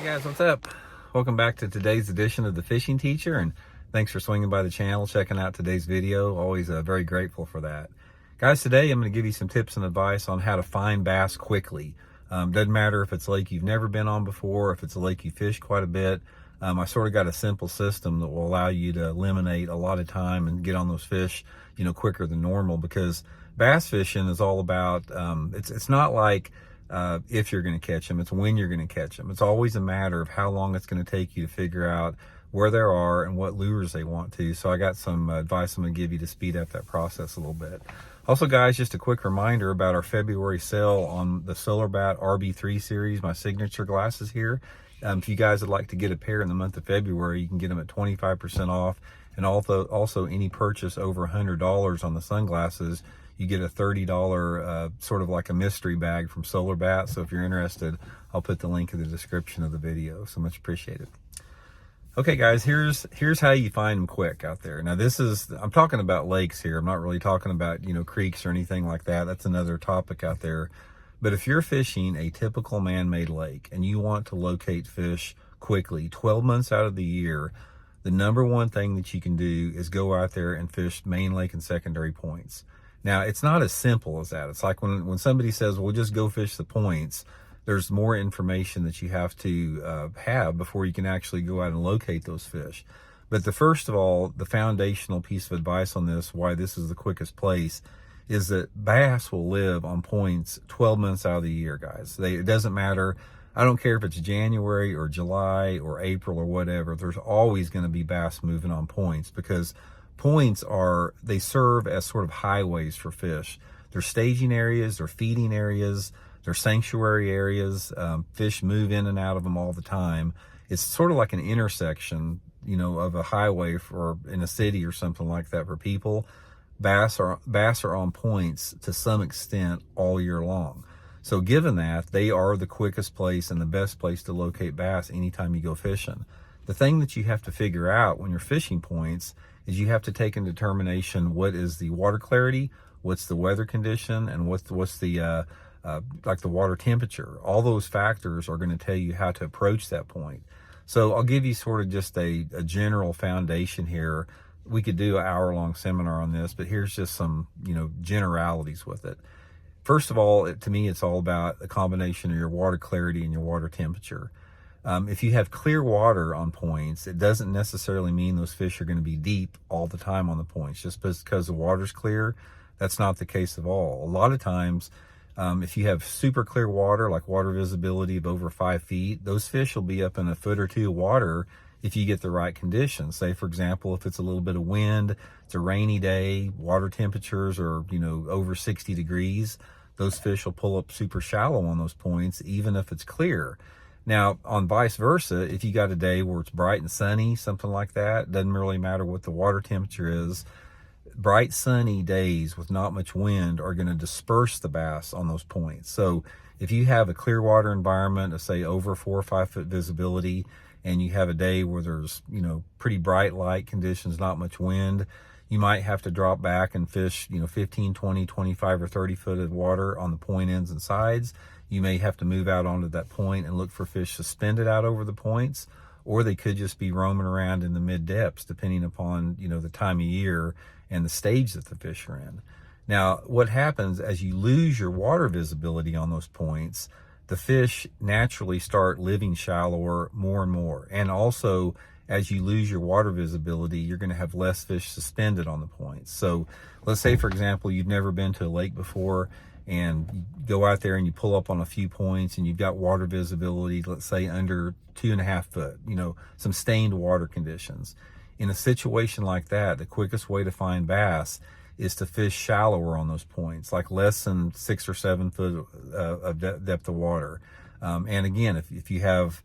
Hey guys, what's up? Welcome back to today's edition of The Fishing Teacher, and thanks for swinging by the channel, checking out today's video. Always very grateful for that. Guys, today I'm going to give you some tips and advice on how to find bass quickly. Doesn't matter if it's a lake you've never been on before, if it's a lake you fish quite a bit. I sort of got a simple system that will allow you to eliminate a lot of time and get on those fish, quicker than normal, because bass fishing is all about, it's not like if you're going to catch them, it's when you're going to catch them. It's always a matter of how long it's going to take you to figure out where they are and what lures they want to. So I got some advice I'm going to give you to speed up that process a little bit. Also, guys, just a quick reminder about our February sale on the SolarBat RB3 series, my signature glasses here. If you guys would like to get a pair in the month of February, you can get them at 25% off. And also any purchase over $100 on the sunglasses, you get a $30 sort of like a mystery bag from SolarBat. So if you're interested, I'll put the link in the description of the video. So much appreciated. Okay, guys, here's how you find them quick out there. Now, I'm talking about lakes here. I'm not really talking about, creeks or anything like that. That's another topic out there. But if you're fishing a typical man-made lake and you want to locate fish quickly, 12 months out of the year, the number one thing that you can do is go out there and fish main lake and secondary points. Now, it's not as simple as that. It's like when somebody says, well, just go fish the points, there's more information that you have to have before you can actually go out and locate those fish. But first of all, the foundational piece of advice on this, why this is the quickest place, is that bass will live on points 12 months out of the year, guys. It doesn't matter. I don't care if it's January or July or April or whatever. There's always going to be bass moving on points, because points they serve as sort of highways for fish. They're staging areas, they're feeding areas, they're sanctuary areas. Fish move in and out of them all the time. It's sort of like an intersection, of a highway in a city or something like that for people. Bass are on points to some extent all year long. So given that, they are the quickest place and the best place to locate bass anytime you go fishing. The thing that you have to figure out when you're fishing points is you have to take into determination what is the water clarity, what's the weather condition, and what's the like the water temperature. All those factors are going to tell you how to approach that point. So I'll give you sort of just a general foundation here. We could do an hour-long seminar on this, but here's just some, generalities with it. First of all, to me, it's all about a combination of your water clarity and your water temperature. If you have clear water on points, it doesn't necessarily mean those fish are going to be deep all the time on the points. Just because the water's clear, that's not the case at all. A lot of times, if you have super clear water, like water visibility of over 5 feet, those fish will be up in a foot or two of water if you get the right conditions. Say, for example, if it's a little bit of wind, it's a rainy day, water temperatures are, over 60 degrees, those fish will pull up super shallow on those points, even if it's clear. Now, on vice versa, if you got a day where it's bright and sunny, something like that, doesn't really matter what the water temperature is. Bright sunny days with not much wind are going to disperse the bass on those points. So if you have a clear water environment of, say, over 4 or 5 foot visibility, and you have a day where there's, pretty bright light conditions, not much wind, you might have to drop back and fish, 15, 20, 25, or 30 foot of water on the point ends and sides. You may have to move out onto that point and look for fish suspended out over the points, or they could just be roaming around in the mid depths, depending upon, the time of year and the stage that the fish are in. Now, what happens as you lose your water visibility on those points, the fish naturally start living shallower more and more. And also, as you lose your water visibility, you're going to have less fish suspended on the points. So let's say, for example, you've never been to a lake before, and you go out there and you pull up on a few points and you've got water visibility, let's say under 2.5 foot, some stained water conditions. In a situation like that, the quickest way to find bass is to fish shallower on those points, like less than 6 or 7 foot of depth of water. And again, if you have,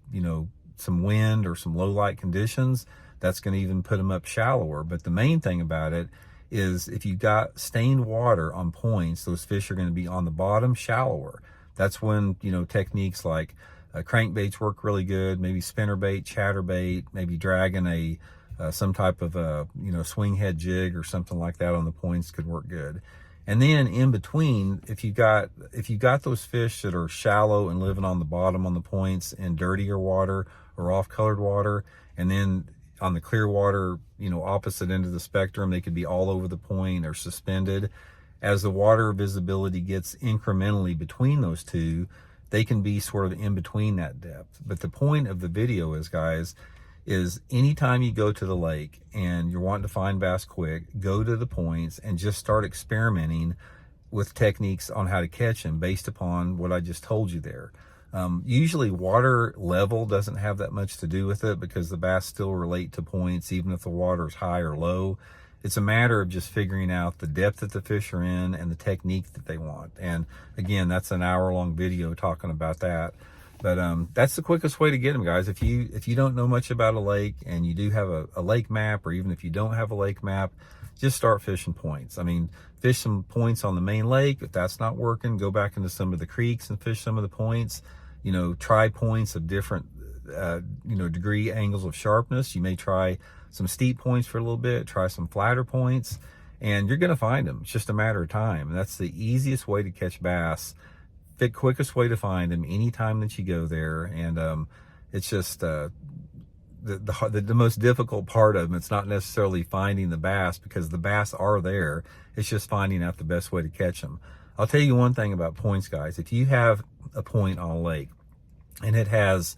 some wind or some low light conditions, that's going to even put them up shallower. But the main thing about it is if you've got stained water on points, those fish are going to be on the bottom shallower. That's when, techniques like crankbaits work really good, maybe spinnerbait, chatterbait, maybe dragging some type of swing head jig or something like that on the points could work good. And then in between, if you got those fish that are shallow and living on the bottom on the points in dirtier water or off-colored water, and then on the clear water, you know, opposite end of the spectrum, they could be all over the point or suspended. As the water visibility gets incrementally between those two, they can be sort of in between that depth. But the point of the video is, guys, is anytime you go to the lake and you're wanting to find bass quick, go to the points and just start experimenting with techniques on how to catch them based upon what I just told you there. Usually water level doesn't have that much to do with it, because the bass still relate to points even if the water is high or low. It's a matter of just figuring out the depth that the fish are in and the technique that they want. And again, that's an hour-long video talking about that. But that's the quickest way to get them, guys. If you don't know much about a lake and you do have a lake map, or even if you don't have a lake map, just start fishing points. I mean, fish some points on the main lake. If that's not working, go back into some of the creeks and fish some of the points. You know, try points of different, degree angles of sharpness. You may try some steep points for a little bit, try some flatter points, and you're going to find them. It's just a matter of time. And that's the easiest way to catch bass, the quickest way to find them anytime that you go there. And it's just the most difficult part of them. It's not necessarily finding the bass, because the bass are there. It's just finding out the best way to catch them. I'll tell you one thing about points, guys. If you have a point on a lake and it has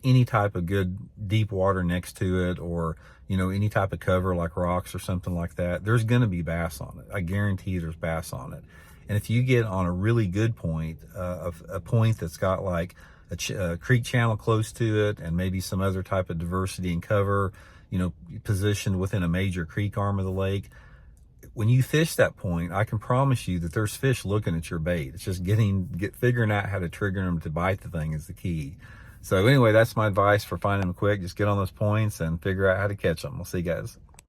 any type of good deep water next to it, or any type of cover like rocks or something like that, there's going to be bass on it. I guarantee there's bass on it. And if you get on a really good point, a point that's got like a creek channel close to it, and maybe some other type of diversity and cover, positioned within a major creek arm of the lake, when you fish that point, I can promise you that there's fish looking at your bait. It's just figuring out how to trigger them to bite the thing is the key. So anyway, that's my advice for finding them quick. Just get on those points and figure out how to catch them. We'll see you guys.